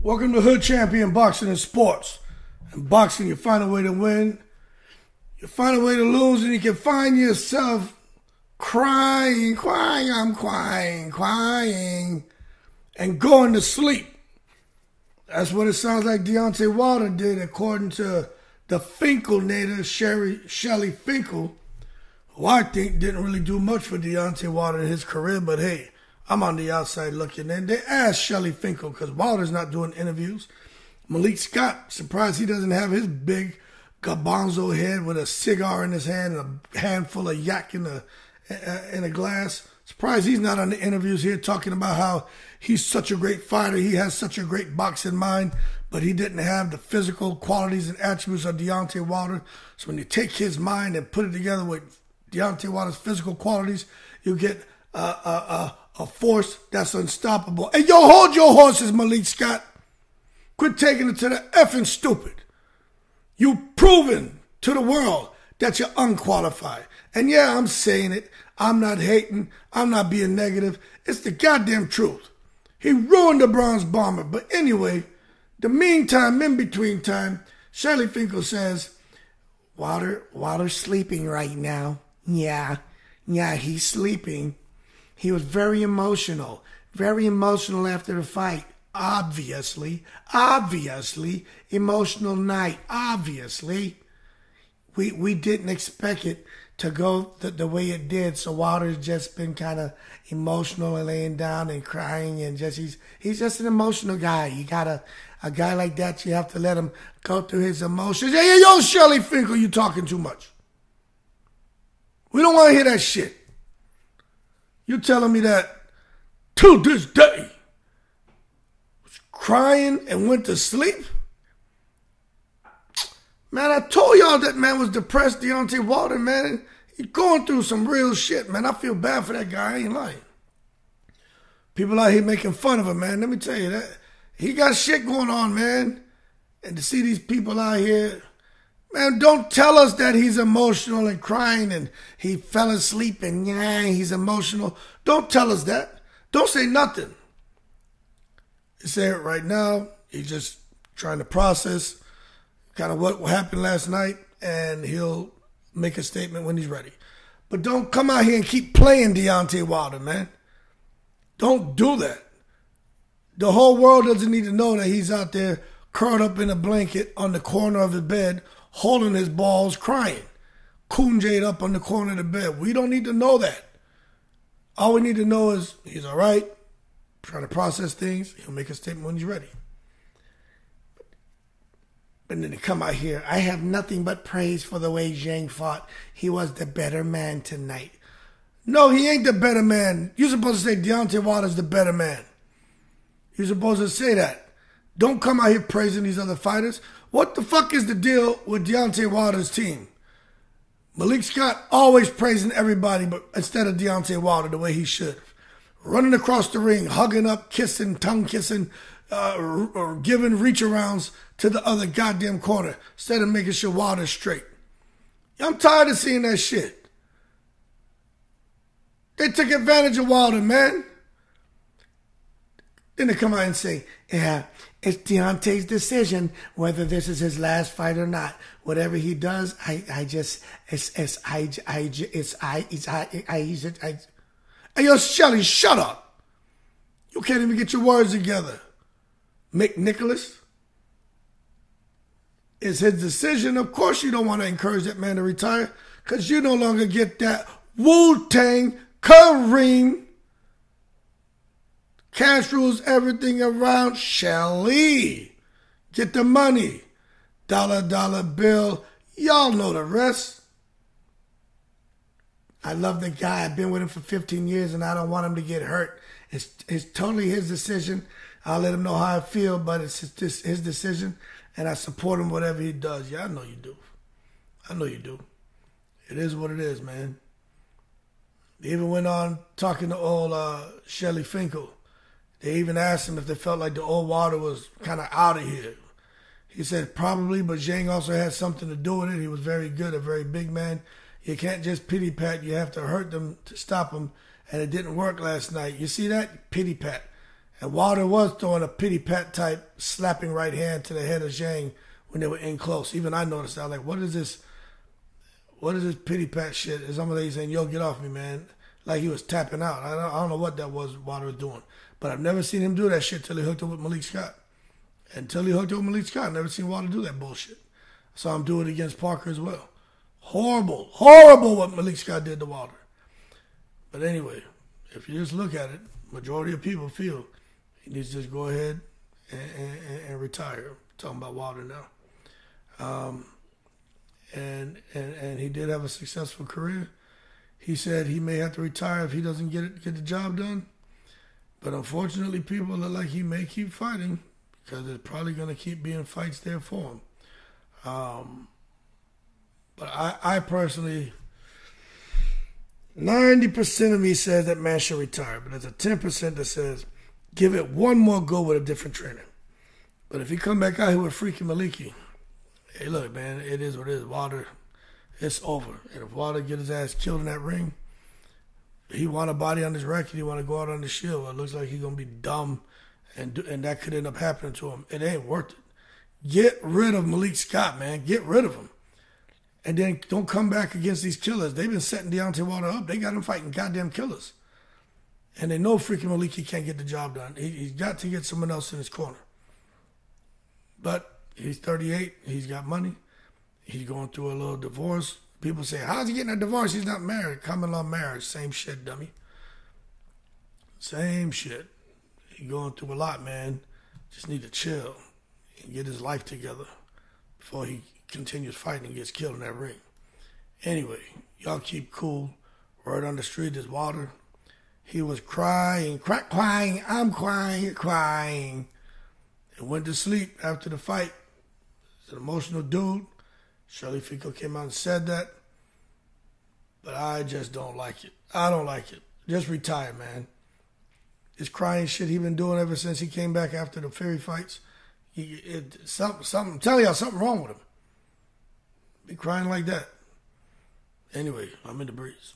Welcome to Hood Champion Boxing and Sports. In boxing, you find a way to win, you find a way to lose, and you can find yourself crying, I'm crying, and going to sleep. That's what it sounds like Deontay Wilder did, according to the Finkel native, Zheli Finkel, who I think didn't really do much for Deontay Wilder in his career, but hey, I'm on the outside looking in. They asked Zheli Finkel, because Wilder's not doing interviews. Malik Scott, surprised he doesn't have his big garbanzo head with a cigar in his hand and a handful of yak in a glass. Surprised he's not on the interviews here talking about how he's such a great fighter. He has such a great boxing mind, but he didn't have the physical qualities and attributes of Deontay Wilder. So when you take his mind and put it together with Deontay Wilder's physical qualities, you get a force that's unstoppable. And yo, hold your horses, Malik Scott. Quit taking it to the effing stupid. You've proven to the world that you're unqualified. And yeah, I'm saying it. I'm not hating. I'm not being negative. It's the goddamn truth. He ruined the Bronze Bomber. But anyway, the meantime, in between time, Zheli Finkel says, Wilder's sleeping right now. Yeah, he's sleeping. He was very emotional after the fight. Obviously, emotional night, obviously. We didn't expect it to go the way it did, so Wilder's just been kind of emotional and laying down and crying, and he's just an emotional guy. You got a guy like that, you have to let him go through his emotions. Hey, yo, Zheli Finkel, you talking too much. We don't want to hear that shit. You telling me that to this day was crying and went to sleep? Man, I told y'all that man was depressed, Deontay Wilder, man. He's going through some real shit, man. I feel bad for that guy. I ain't lying. People out here making fun of him, man. Let me tell you that. He got shit going on, man. And to see these people out here, man, don't tell us that he's emotional and crying and he fell asleep and he's emotional. Don't tell us that. Don't say nothing. You say it right now. He's just trying to process kind of what happened last night, and he'll make a statement when he's ready. But don't come out here and keep playing Deontay Wilder, man. Don't do that. The whole world doesn't need to know that he's out there curled up in a blanket on the corner of his bed, holding his balls, crying. Coonjayed up on the corner of the bed. We don't need to know that. All we need to know is he's all right, trying to process things. He'll make a statement when he's ready. And then they come out here. I have nothing but praise for the way Zhang fought. He was the better man tonight. No, he ain't the better man. You're supposed to say Deontay Wilder's the better man. You're supposed to say that. Don't come out here praising these other fighters. What the fuck is the deal with Deontay Wilder's team? Malik Scott always praising everybody, but instead of Deontay Wilder the way he should. Running across the ring, hugging up, kissing, tongue kissing, or giving reach arounds to the other goddamn corner instead of making sure Wilder's straight. I'm tired of seeing that shit. They took advantage of Wilder, man. Then they come out and say, yeah, it's Deontay's decision whether this is his last fight or not. Whatever he does, Hey, yo, Zheli, shut up. You can't even get your words together. Mick Nicholas. It's his decision. Of course you don't want to encourage that man to retire because you no longer get that Wu-Tang Kareem. Cash rules everything around. Zheli. Get the money. Dollar bill. Y'all know the rest. I love the guy. I've been with him for 15 years and I don't want him to get hurt. It's totally his decision. I'll let him know how I feel, but it's just his decision, and I support him whatever he does. Yeah, I know you do. I know you do. It is what it is, man. They even went on talking to old Zheli Finkel. They even asked him if they felt like the old Wilder was kind of out of here. He said probably, but Zhang also had something to do with it. He was very good, a very big man. You can't just pity pat. You have to hurt them to stop them, and it didn't work last night. You see that? Pity pat. And Wilder was throwing a pity pat type slapping right hand to the head of Zhang when they were in close. Even I noticed that. I was like, what is this? What is this pity pat shit? And somebody saying, yo, get off me, man. Like he was tapping out. I don't know what that was Wilder was doing. But I've never seen him do that shit till he hooked up with Malik Scott. Until he hooked up with Malik Scott, I've never seen Wilder do that bullshit. I saw him do it against Parker as well. Horrible, horrible what Malik Scott did to Wilder. But anyway, if you just look at it, majority of people feel he needs to just go ahead and retire. I'm talking about Wilder now. And he did have a successful career. He said he may have to retire if he doesn't get the job done. But unfortunately, people look like he may keep fighting because there's probably going to keep being fights there for him. But I personally, 90% of me says that man should retire. But there's a 10% that says give it one more go with a different trainer. But if he come back out here with freaking Maliki, hey, look, man, it is what it is. Wilder, it's over. And if Wilder get his ass killed in that ring, he want a body on his record. He want to go out on the shield. It looks like he's going to be dumb, and that could end up happening to him. It ain't worth it. Get rid of Malik Scott, man. Get rid of him. And then don't come back against these killers. They've been setting Deontay Wilder up. They got him fighting goddamn killers. And they know freaking Maliki can't get the job done. He's got to get someone else in his corner. But he's 38. He's got money. He's going through a little divorce. People say, how's he getting a divorce? He's not married. Common law marriage. Same shit, dummy. Same shit. He's going through a lot, man. Just need to chill and get his life together before he continues fighting and gets killed in that ring. Anyway, y'all keep cool. Word on the street is Wilder. He was crying, I'm crying, and went to sleep after the fight. He's an emotional dude. Zheli Fico came out and said that. But I just don't like it. I don't like it. Just retire, man. This crying shit he been doing ever since he came back after the Fury fights. I'm telling y'all, something wrong with him. Be crying like that. Anyway, I'm in the breeze.